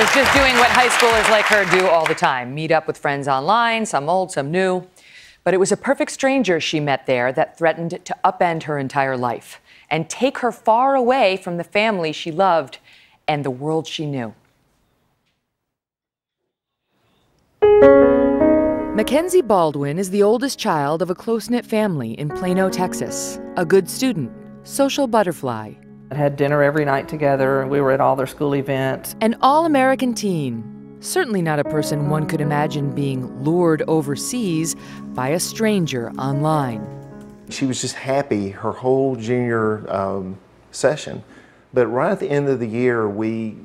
was just doing what high schoolers like her do all the time, meet up with friends online, some old, some new. But it was a perfect stranger she met there that threatened to upend her entire life and take her far away from the family she loved and the world she knew. Mackenzie Baldwin is the oldest child of a close-knit family in Plano, Texas. A good student, social butterfly. I had dinner every night together. We were at all their school events. An all-American teen. Certainly not a person one could imagine being lured overseas by a stranger online. She was just happy her whole junior session. But right at the end of the year, we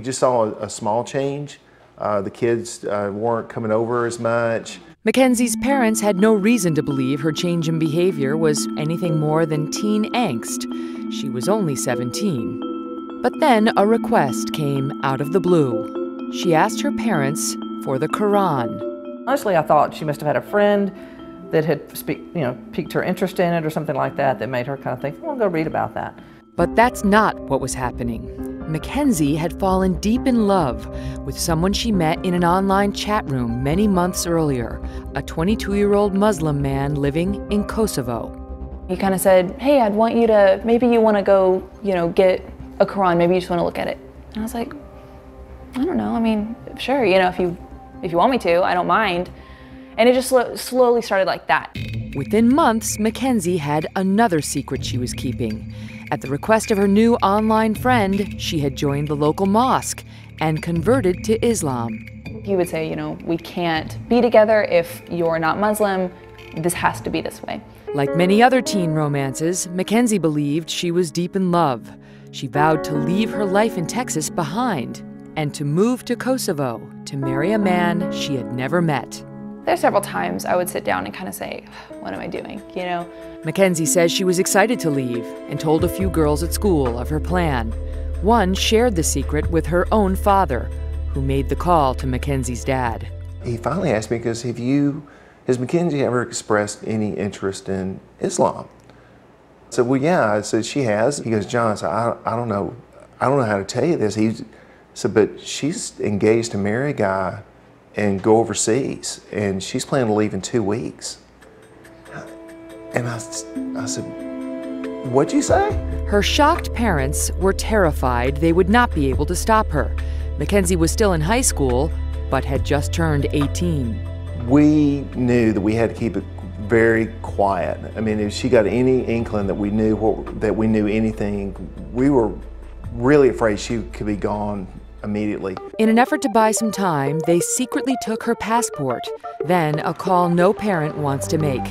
just saw a small change. The kids weren't coming over as much. Mackenzie's parents had no reason to believe her change in behavior was anything more than teen angst. She was only 17. But then a request came out of the blue. She asked her parents for the Quran. Honestly, I thought she must have had a friend that had piqued her interest in it or something like that that made her kind of think, well, I'll go read about that. But that's not what was happening. Mackenzie had fallen deep in love with someone she met in an online chat room many months earlier, a 22-year-old Muslim man living in Kosovo. He kind of said, hey, I'd want you to, maybe you want to go, get a Quran, maybe you just want to look at it. And I was like, I don't know, I mean, sure, if you want me to, I don't mind. And it just slowly started like that. Within months, Mackenzie had another secret she was keeping. At the request of her new online friend, she had joined the local mosque and converted to Islam. He would say, we can't be together if you're not Muslim. This has to be this way. Like many other teen romances, Mackenzie believed she was deep in love. She vowed to leave her life in Texas behind and to move to Kosovo to marry a man she had never met. There's several times I would sit down and kind of say, what am I doing, Mackenzie says she was excited to leave and told a few girls at school of her plan. One shared the secret with her own father, who made the call to Mackenzie's dad. He finally asked me, because has Mackenzie ever expressed any interest in Islam? I said, well, yeah. I said, she has. He goes, John, I said, I don't know how to tell you this. He said, but she's engaged to marry a guy and go overseas, and she's planning to leave in 2 weeks. And I said, what'd you say? Her shocked parents were terrified they would not be able to stop her. Mackenzie was still in high school, but had just turned 18. We knew that we had to keep it very quiet. I mean, if she got any inkling that we knew anything, we were really afraid she could be gone immediately. In an effort to buy some time, they secretly took her passport. Then a call no parent wants to make.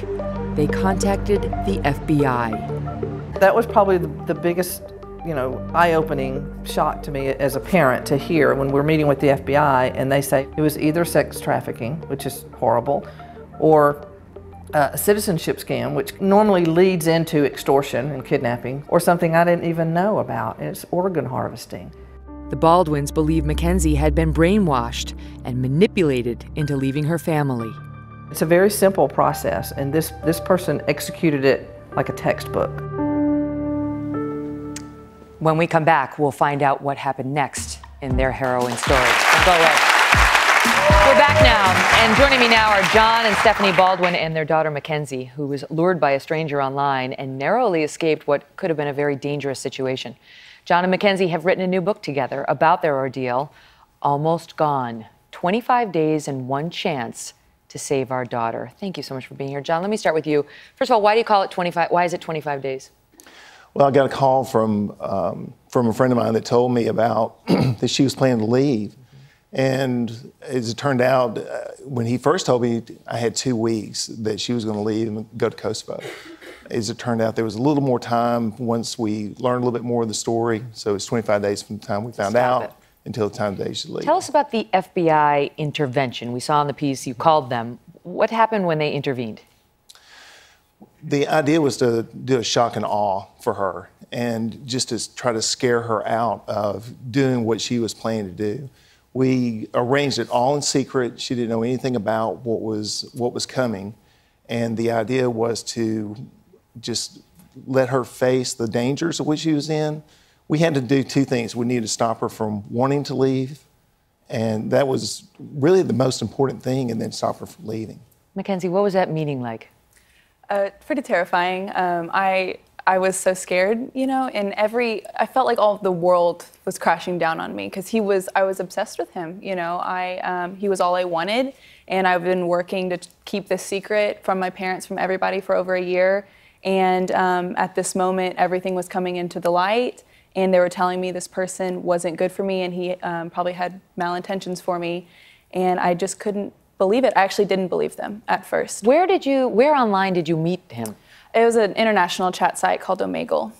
They contacted the FBI. That was probably the biggest, eye-opening shock to me as a parent to hear when we're meeting with the FBI and they say it was either sex trafficking, which is horrible, or a citizenship scam, which normally leads into extortion and kidnapping, or something I didn't even know about, and it's organ harvesting. The Baldwins believe Mackenzie had been brainwashed and manipulated into leaving her family. It's a very simple process, and this person executed it like a textbook. When we come back, we'll find out what happened next in their harrowing story. Don't go away. We're back now, and joining me now are John and Stephanie Baldwin and their daughter Mackenzie, who was lured by a stranger online and narrowly escaped what could have been a very dangerous situation. John and Mackenzie have written a new book together about their ordeal, Almost Gone, 25 Days and One Chance to Save Our Daughter. Thank you so much for being here. John, let me start with you. First of all, why do you call it 25? Why is it 25 days? Well, I got a call from a friend of mine that told me about that she was planning to leave. And as it turned out, when he first told me, I had 2 weeks that she was going to leave and go to Kosovo. As it turned out, there was a little more time once we learned a little bit more of the story. So it's 25 days from the time we found out until the time they should leave. Tell us about the FBI intervention. We saw in the piece you called them. What happened when they intervened? The idea was to do a shock and awe for her and just to try to scare her out of doing what she was planning to do. We arranged it all in secret. She didn't know anything about what was coming. And the idea was to just let her face the dangers of what she was in. We had to do two things. We needed to stop her from wanting to leave, And that was really the most important thing, and then stop her from leaving. Mackenzie, what was that meeting like? Pretty terrifying. I was so scared, you know, and I felt like all of the world was crashing down on me because I was obsessed with him, you know. He was all I wanted, and I've been working to keep this secret from my parents, from everybody for over a year. And at this moment, everything was coming into the light, and they were telling me this person wasn't good for me, and he probably had malintentions for me, and I just couldn't believe it. I actually didn't believe them at first. Where online did you meet him? It was an international chat site called Omegle.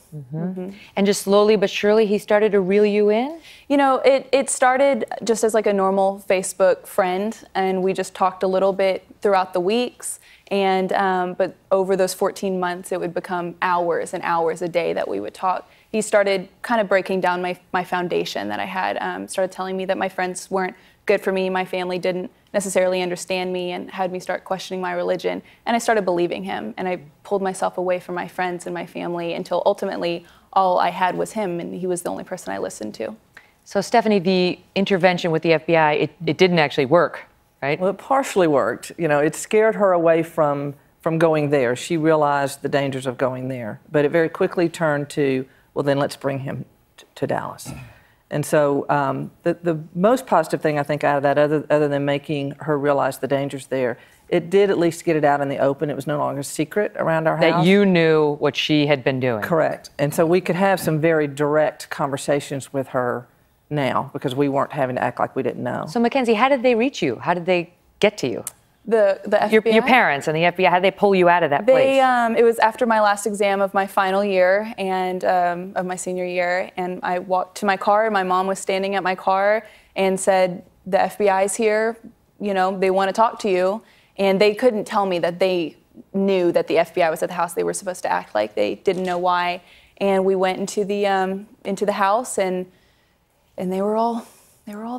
And just slowly but surely he started to reel you in? You know, it started just as like a normal Facebook friend, and we just talked a little bit throughout the weeks. And but over those 14 months, it would become hours and hours a day that we would talk. He started kind of breaking down my foundation that I had, started telling me that my friends weren't good for me, my family didn't necessarily understand me, and had me start questioning my religion. And I started believing him, and I pulled myself away from my friends and my family until ultimately all I had was him, and he was the only person I listened to. So Stephanie, the intervention with the FBI, it didn't actually work, right? Well, it partially worked. You know, it scared her away from going there. She realized the dangers of going there. But it very quickly turned to, well, then let's bring him to Dallas. And so the most positive thing I think out of that, other than making her realize the dangers there, it did at least get it out in the open. It was no longer a secret around our house. That you knew what she had been doing. Correct. And so we could have some very direct conversations with her now because we weren't having to act like we didn't know. So Mackenzie, how did they reach you? How did they get to you? The FBI? Your parents and the FBI, how did they pull you out of that place? It was after my last exam of my final year and of my senior year, and I walked to my car, and my mom was standing at my car and said, the FBI's here, you know, they want to talk to you. And they couldn't tell me that they knew that the FBI was at the house. They were supposed to act like they didn't know why. And we went into the house, and they were all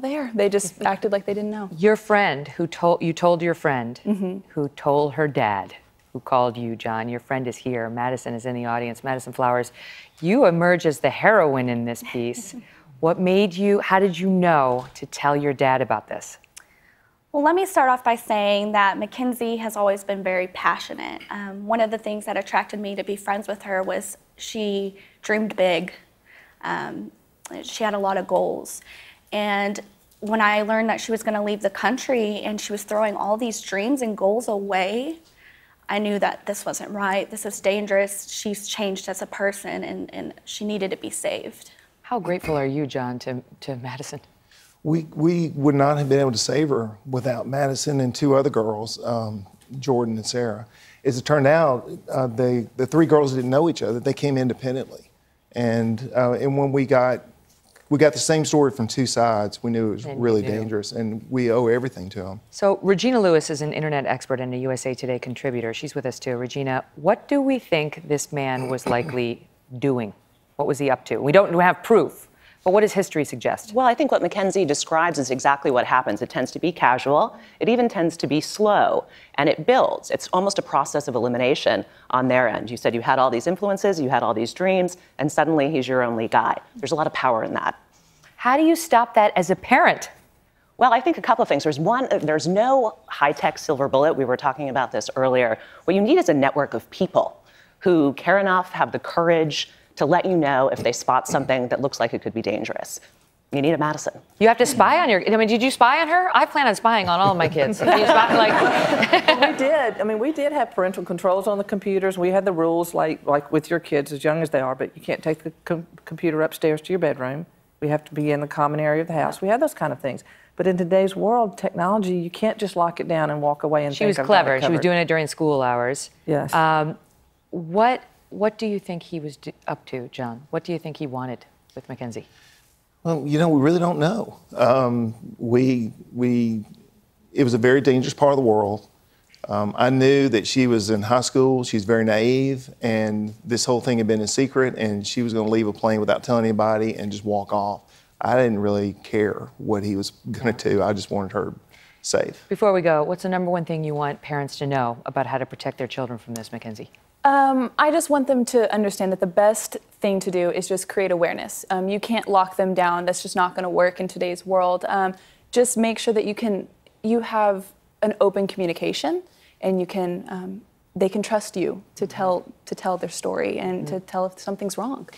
there. They just acted like they didn't know. Your friend who told your friend who told her dad, who called you, John, your friend is here. Madison is in the audience. Madison Flowers, you emerge as the heroine in this piece. How did you know to tell your dad about this? Well, let me start off by saying that Mackenzie has always been very passionate. One of the things that attracted me to be friends with her was she dreamed big. She had a lot of goals. And when I learned that she was going to leave the country and she was throwing all these dreams and goals away, I knew that this wasn't right. This is dangerous. She's changed as a person, and she needed to be saved. How grateful are you, John, to Madison? We would not have been able to save her without Madison and two other girls, Jordan and Sarah. As it turned out, the three girls didn't know each other. They came independently. And when we got the same story from two sides, we knew it was really dangerous, and we owe everything to them. So Regina Lewis is an internet expert and a USA Today contributor. She's with us too. Regina, what do we think this man was likely doing? What was he up to? We don't have proof. But what does history suggest? Well, I think what Mackenzie describes is exactly what happens. It tends to be casual. It even tends to be slow, and it builds. It's almost a process of elimination on their end. You said you had all these influences, you had all these dreams, and suddenly he's your only guy. There's a lot of power in that. How do you stop that as a parent? Well, I think a couple of things. There's no high-tech silver bullet. We were talking about this earlier. What you need is a network of people who care enough, have the courage to let you know if they spot something that looks like it could be dangerous. You need a Madison. You have to spy on did you spy on her? I plan on spying on all of my kids. Well, we did. I mean, we did have parental controls on the computers. We had the rules like with your kids, as young as they are, but you can't take the computer upstairs to your bedroom. We have to be in the common area of the house. We had those kind of things. But in today's world, technology, you can't just lock it down and walk away and She was clever. She was doing it during school hours. Yes. What do you think he was up to, John? What do you think he wanted with Mackenzie? Well, you know, we really don't know. It was a very dangerous part of the world. I knew that she was in high school. She's very naive, and this whole thing had been a secret, and she was going to leave a plane without telling anybody and just walk off. I didn't really care what he was going to do. I just wanted her safe. Before we go, what's the number one thing you want parents to know about how to protect their children from this, Mackenzie? I just want them to understand that the best thing to do is just create awareness. You can't lock them down. That's just not going to work in today's world. just make sure that you have an open communication, and they can trust you to tell their story and to tell if something's wrong.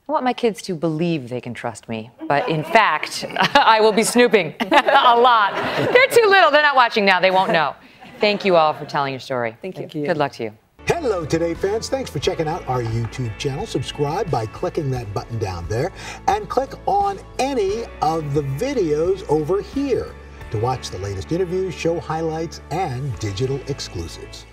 I want my kids to believe they can trust me, but in fact, I will be snooping a lot. They're too little. They're not watching now. They won't know. Thank you all for telling your story. Thank you. Good luck to you. Hello, Today fans. Thanks for checking out our YouTube channel. Subscribe by clicking that button down there and click on any of the videos over here to watch the latest interviews, show highlights, and digital exclusives.